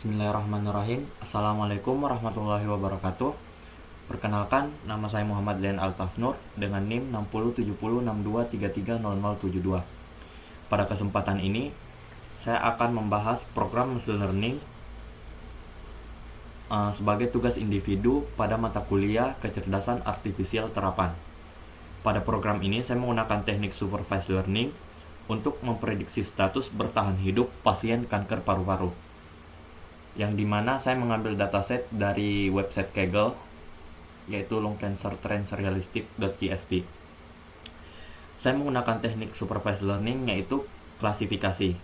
Bismillahirrahmanirrahim. Assalamualaikum warahmatullahi wabarakatuh. Perkenalkan, nama saya Muhammad Lian Altafnur dengan NIM 607062330072. Pada kesempatan ini, saya akan membahas program machine learning sebagai tugas individu pada mata kuliah kecerdasan artifisial terapan. Pada program ini, saya menggunakan teknik supervised learning untuk memprediksi status bertahan hidup pasien kanker paru-paru, yang dimana saya mengambil dataset dari website Kaggle, yaitu lungcancertrendsserialistic.csp. Saya menggunakan teknik supervised learning, yaitu klasifikasi.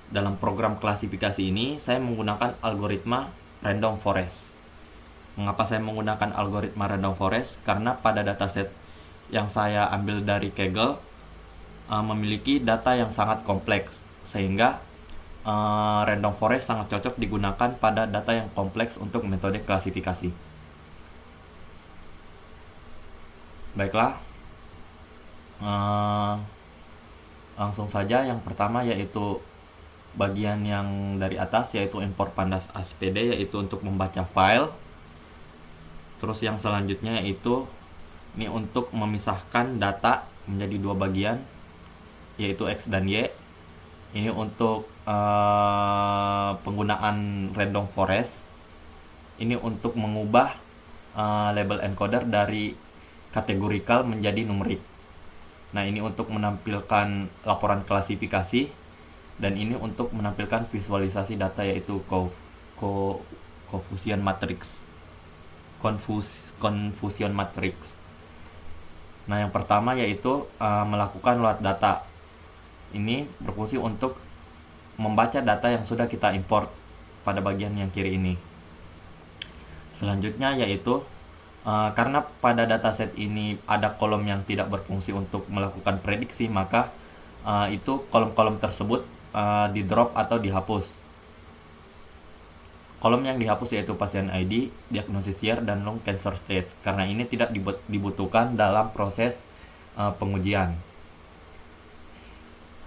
Dalam program klasifikasi ini, saya menggunakan algoritma random forest. Mengapa saya menggunakan algoritma random forest? Karena pada dataset yang saya ambil dari Kaggle memiliki data yang sangat kompleks, sehingga random forest sangat cocok digunakan pada data yang kompleks untuk metode klasifikasi. Baiklah, langsung saja. Yang pertama yaitu bagian yang dari atas, yaitu import pandas ASPD, yaitu untuk membaca file. Terus yang selanjutnya yaitu ini untuk memisahkan data menjadi dua bagian, yaitu X dan Y. Ini untuk penggunaan random forest. Ini untuk mengubah label encoder dari kategorikal menjadi numerik. Nah, ini untuk menampilkan laporan klasifikasi, dan ini untuk menampilkan visualisasi data, yaitu confusion matrix. Confusion matrix. Nah, yang pertama yaitu melakukan load data. Ini berfungsi untuk membaca data yang sudah kita import pada bagian yang kiri ini. Selanjutnya yaitu karena pada dataset ini ada kolom yang tidak berfungsi untuk melakukan prediksi, maka itu kolom-kolom tersebut di drop atau dihapus. Kolom yang dihapus yaitu pasien ID, diagnosis year, dan lung cancer stage, karena ini tidak dibutuhkan dalam proses pengujian.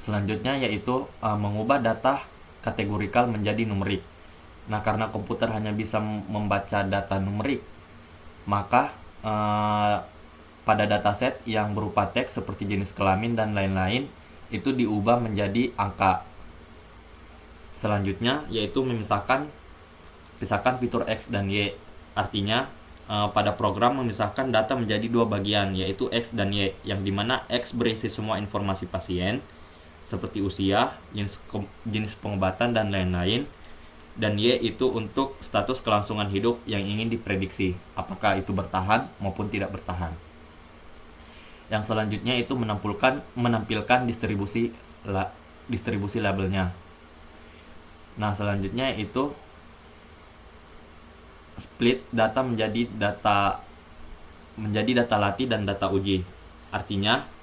Selanjutnya yaitu mengubah data kategorikal menjadi numerik. Nah, karena komputer hanya bisa membaca data numerik, maka pada dataset yang berupa teks seperti jenis kelamin dan lain-lain itu diubah menjadi angka. Selanjutnya yaitu pisahkan fitur X dan Y. Artinya pada program memisahkan data menjadi dua bagian, yaitu X dan Y, yang dimana X berisi semua informasi pasien seperti usia, jenis pengobatan, dan lain-lain, dan Y itu untuk status kelangsungan hidup yang ingin diprediksi, apakah itu bertahan maupun tidak bertahan. Yang selanjutnya itu menampilkan distribusi labelnya. Nah, selanjutnya itu split data menjadi data latih dan data uji. Artinya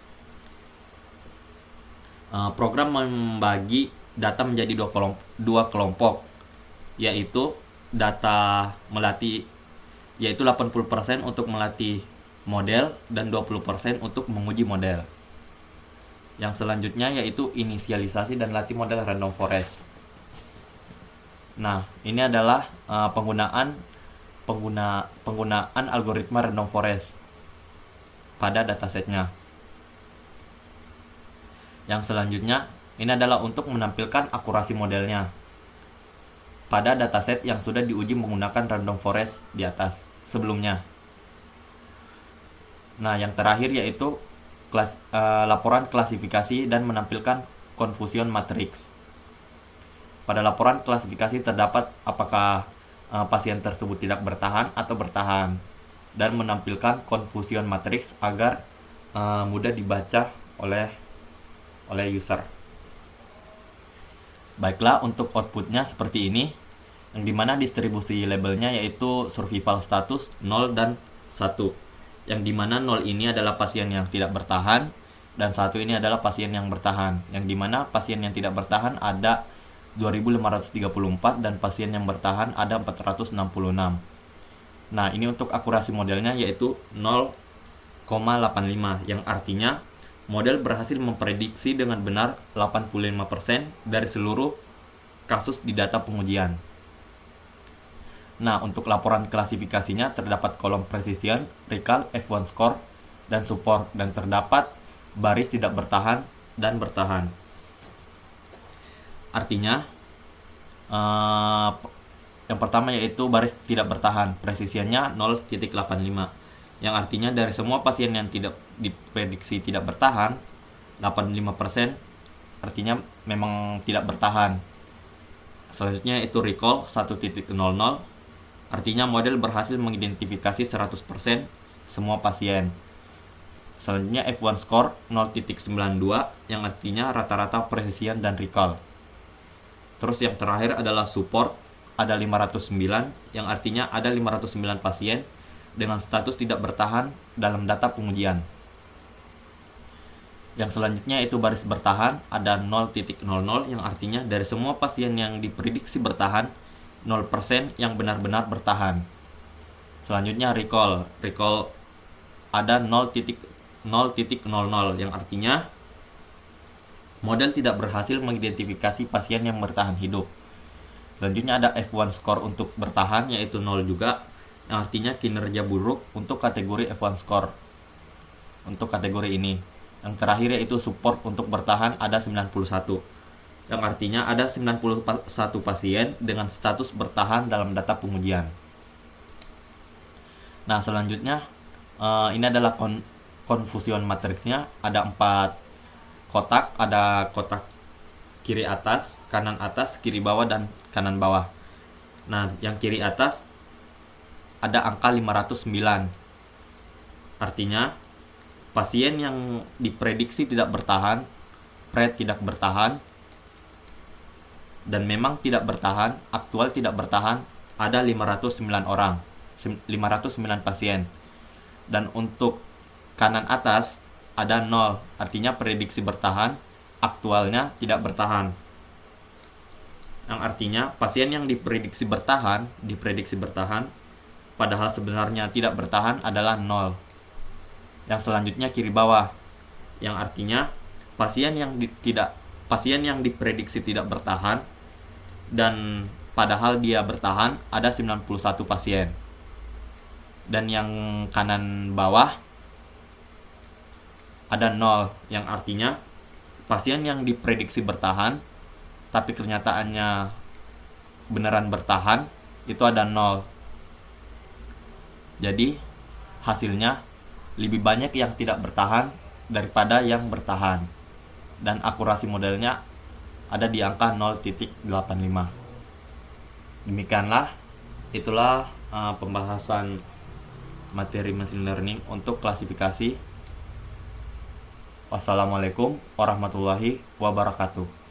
program membagi data menjadi dua kelompok, yaitu data melatih, yaitu 80% untuk melatih model dan 20% untuk menguji model. Yang selanjutnya yaitu inisialisasi dan latih model random forest. Nah, ini adalah penggunaan algoritma random forest pada datasetnya. Yang selanjutnya ini adalah untuk menampilkan akurasi modelnya pada dataset yang sudah diuji menggunakan random forest di atas sebelumnya. Nah, yang terakhir yaitu laporan klasifikasi dan menampilkan confusion matrix. Pada laporan klasifikasi terdapat apakah pasien tersebut tidak bertahan atau bertahan, dan menampilkan confusion matrix agar mudah dibaca oleh user. Baiklah, untuk outputnya seperti ini, yang dimana distribusi labelnya yaitu survival status 0 dan 1, yang dimana 0 ini adalah pasien yang tidak bertahan dan 1 ini adalah pasien yang bertahan, yang dimana pasien yang tidak bertahan ada 2534 dan pasien yang bertahan ada 466. Nah, ini untuk akurasi modelnya yaitu 0,85, yang artinya model berhasil memprediksi dengan benar 85% dari seluruh kasus di data pengujian. Nah, untuk laporan klasifikasinya terdapat kolom precision, recall, F1 score, dan support, dan terdapat baris tidak bertahan dan bertahan. Artinya, yang pertama yaitu baris tidak bertahan, precisionnya 0.85, yang artinya dari semua pasien yang tidak diprediksi tidak bertahan, 85% artinya memang tidak bertahan. Selanjutnya itu recall 1.00, artinya model berhasil mengidentifikasi 100% semua pasien. Selanjutnya F1 score 0.92, yang artinya rata-rata precision dan recall. Terus yang terakhir adalah support, ada 509, yang artinya ada 509 pasien dengan status tidak bertahan dalam data pengujian. Yang selanjutnya itu baris bertahan, ada 0.00, yang artinya dari semua pasien yang diprediksi bertahan, 0% yang benar-benar bertahan. Selanjutnya recall ada 0.00, yang artinya model tidak berhasil mengidentifikasi pasien yang bertahan hidup. Selanjutnya ada F1 score untuk bertahan, yaitu 0 juga, yang artinya kinerja buruk untuk kategori F1 score untuk kategori ini. Yang terakhir yaitu support untuk bertahan, ada 91, yang artinya ada 91 pasien dengan status bertahan dalam data pengujian. Nah, selanjutnya ini adalah confusion matriksnya, ada 4 kotak, ada kotak kiri atas, kiri bawah, dan kanan bawah. Nah, yang kiri atas ada angka 509, artinya pasien yang diprediksi tidak bertahan, tidak bertahan, dan memang tidak bertahan, aktual tidak bertahan, ada 509 orang, 509 pasien. Dan untuk kanan atas ada 0, artinya prediksi bertahan, aktualnya tidak bertahan. Yang artinya pasien yang diprediksi bertahan, padahal sebenarnya tidak bertahan adalah 0. Yang selanjutnya kiri bawah, yang artinya pasien yang diprediksi tidak bertahan dan padahal dia bertahan ada 91 pasien. Dan yang kanan bawah ada 0, yang artinya pasien yang diprediksi bertahan tapi kenyataannya beneran bertahan itu ada 0. Jadi hasilnya lebih banyak yang tidak bertahan daripada yang bertahan, dan akurasi modelnya ada di angka 0.85. Demikianlah, itulah pembahasan materi machine learning untuk klasifikasi. Wassalamualaikum warahmatullahi wabarakatuh.